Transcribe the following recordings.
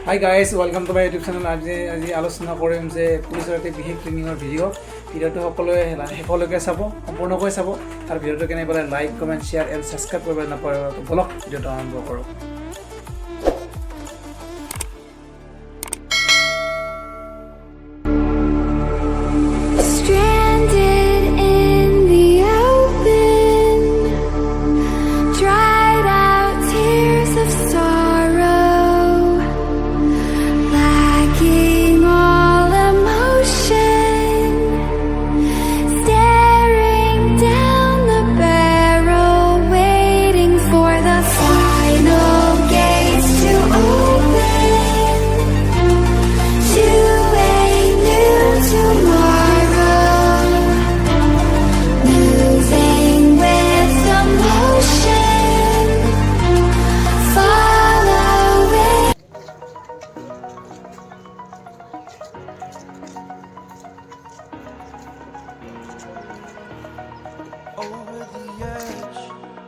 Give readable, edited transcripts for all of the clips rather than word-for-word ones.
Hi guys, welcome to my YouTube channel. আজি আলোচনা কৰিম যে পুলিচৰ এটা বিশেষ ট্ৰেইনিঙৰ ভিডিঅ'টো সকলোকে চাব সম্পূৰ্ণকৈ চাব আৰু ভিডিঅ'টো কেনে পালে like comment share and subscribe কৰিব নাপাহৰিব তো বলক ভিডিঅ'টো আৰম্ভ কৰোঁ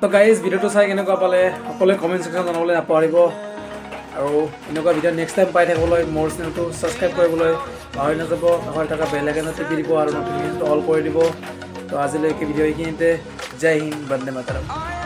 তো গাইজ ভিডিঅ'টো চাই কেনেকুৱা পালে সকলোৱে কমেণ্ট ছেকশ্যন জনাবলৈ নাপাহৰিব আৰু এনেকুৱা ভিডিঅ' নেক্সট টাইম পাই থাকিবলৈ মোৰ চেনেলটো ছাবস্ক্ৰাইব কৰিবলৈ পাহৰি নাযাব কাষত থকা বেল আইকনটো টিপি দিব আৰু ন'টিফিকেশ্যনটো অল কৰি দিব তো আজিলৈকে ভিডিঅ' এইখিনিতে জয় হিন্দ বন্দে মাতৰম